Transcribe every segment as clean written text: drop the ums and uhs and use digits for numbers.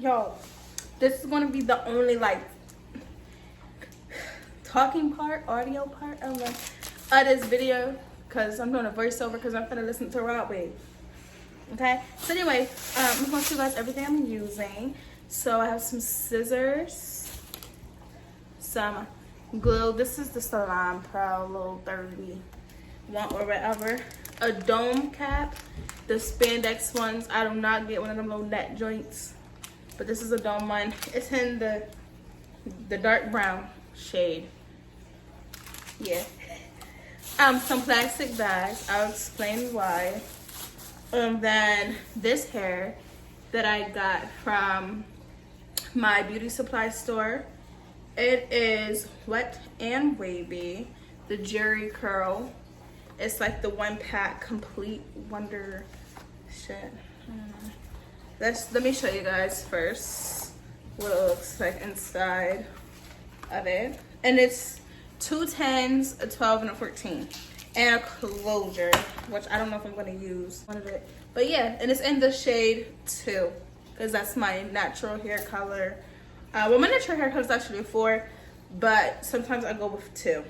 Yo, this is gonna be the only like talking part, audio part of this video, because I'm doing a voiceover because I'm gonna listen to Rob Wave. Okay, so anyway, I'm gonna show you guys everything I'm using. So I have some scissors, some glue. This is the Salon Pro Little 31 or whatever. A dome cap, the spandex ones. I do not get one of them little net joints, but this is a dome one. It's in the dark brown shade. Yeah. Some plastic bags. I'll explain why. Then this hair that I got from my beauty supply store. It is Wet and Wavy, the Jerry Curl. It's like the one pack complete wonder shit. Let me show you guys first what it looks like inside of it. And it's 2 10s, a 12, and a 14. And a closure, which I don't know if I'm gonna use one of it. But yeah, and it's in the shade 2, because that's my natural hair color. Well, my natural hair color is actually 4, but sometimes I go with 2.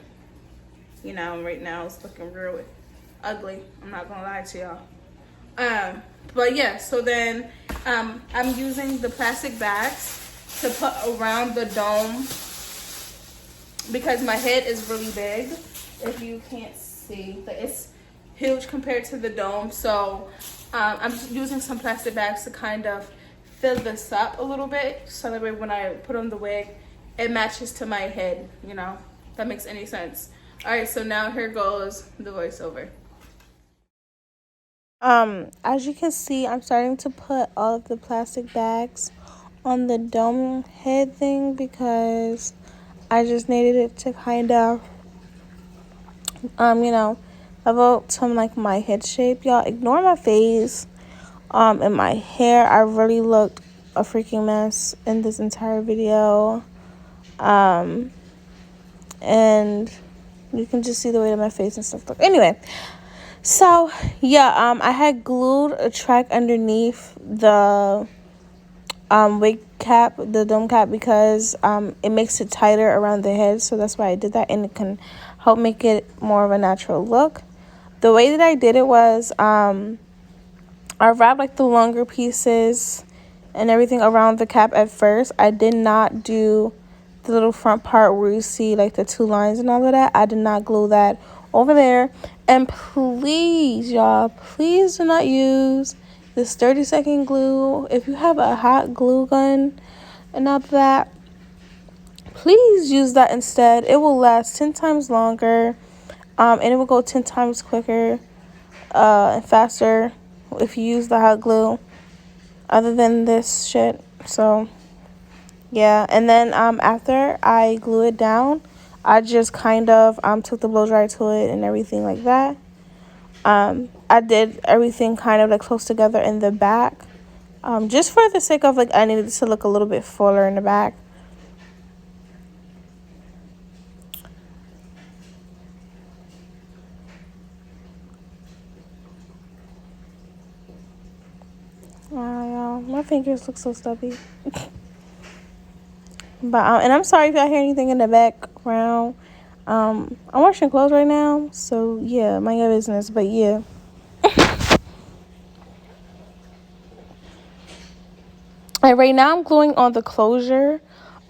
You know, right now it's looking real ugly. I'm not gonna lie to y'all. But yeah, so then I'm using the plastic bags to put around the dome because my head is really big. If you can't see, but it's huge compared to the dome. So I'm just using some plastic bags to kind of fill this up a little bit, so that way when I put on the wig, it matches to my head, you know, if that makes any sense. All right, so now here goes the voiceover. As you can see, I'm starting to put all of the plastic bags on the dome head thing because I just needed it to kind of, you know, level to like my head shape. Y'all ignore my face, and my hair. I really looked a freaking mess in this entire video. And you can just see the way that my face and stuff look. Anyway, so yeah, I had glued a track underneath the wig cap, the dome cap, because it makes it tighter around the head, so that's why I did that, and it can help make it more of a natural look. The way that I did it was I wrapped like the longer pieces and everything around the cap at first. I did not do the little front part where you see like the 2 lines and all of that. I did not glue that over there. And please, y'all, please do not use this 30-second glue. If you have a hot glue gun and all that, please use that instead. It will last 10 times longer, and it will go 10 times quicker and faster if you use the hot glue other than this shit. So yeah, and then after I glue it down, I just kind of took the blow dry to it and everything like that. I did everything kind of like close together in the back, just for the sake of like I needed to look a little bit fuller in the back. Y'all, my fingers look so stubby. But and I'm sorry if y'all hear anything in the background. I'm washing clothes right now, so yeah, mind your business. But yeah. And right now I'm gluing on the closure.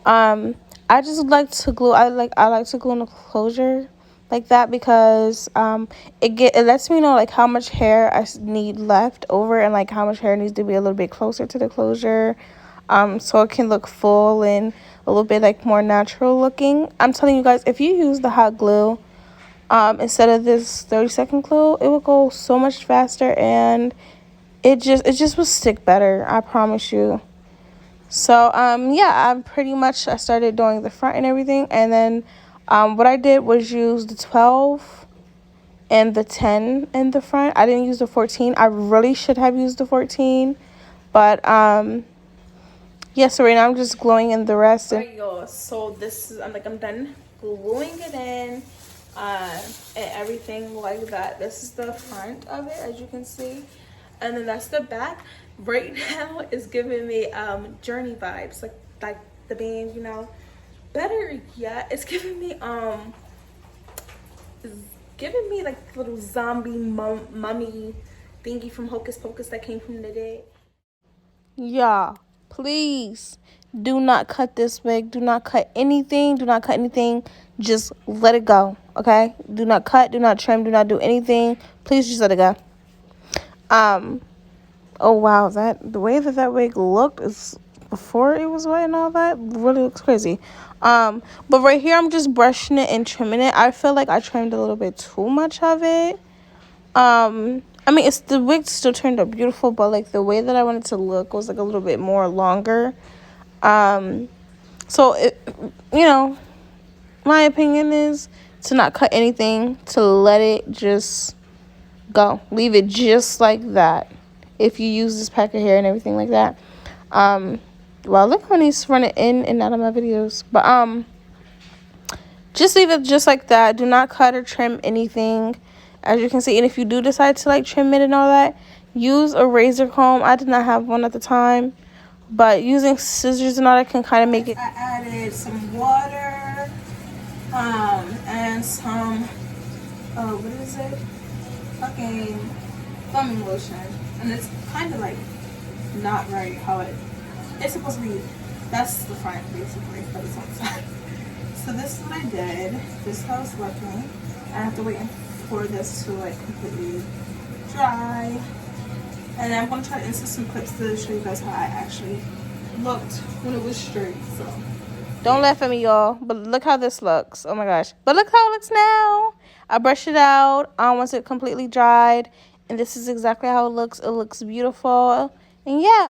I just like to glue. I like to glue on the closure like that because it lets me know like how much hair I need left over and like how much hair needs to be a little bit closer to the closure, so it can look full and a little bit like more natural looking. I'm telling you guys, if you use the hot glue instead of this 30-second glue, it will go so much faster and it just will stick better. I promise you. So yeah, I started doing the front and everything, and then what I did was use the 12 and the 10 in the front. I didn't use the 14. I really should have used the 14, but yeah, so right now I'm just gluing in the rest. Alright, y'all, so this is I'm done gluing it in and everything like that. This is the front of it, as you can see, and then that's the back. right now it's giving me Journey vibes, like the band, you know. Better yet, it's giving me like little zombie mummy thingy from Hocus Pocus that came from the dead. Yeah, please do not cut this wig. Do not cut anything. Do not cut anything. Just let it go, okay? Do not cut. Do not trim. Do not do anything. Please just let it go. Oh wow, the way that wig looked is before it was wet and all that really looks crazy. But right here I'm just brushing it and trimming it. I feel like I trimmed a little bit too much of it. I mean, it's the wig still turned out beautiful, but like the way that I wanted to look was like a little bit more longer. So it, you know, my opinion is to not cut anything, to let it just go, leave it just like that. If you use this pack of hair and everything like that, well, look how he's running in and out of my videos, but just leave it just like that. Do not cut or trim anything, as you can see. And if you do decide to like trim it and all that, use a razor comb. I did not have one at the time, but using scissors and all that can kind of make it. I added some water and some what is it, fucking foaming lotion, and it's kind of like not right how it's supposed to be. That's the front basically, but it's on the side. So this is what I did. This is how it's looking. I have to wait for this to like completely dry, and I'm gonna try to insert some clips to show you guys how I actually looked when it was straight. So don't laugh at me, y'all, but look how this looks. Oh my gosh, but look how it looks now. I brushed it out once it completely dried, and this is exactly how it looks. It looks beautiful, and yeah.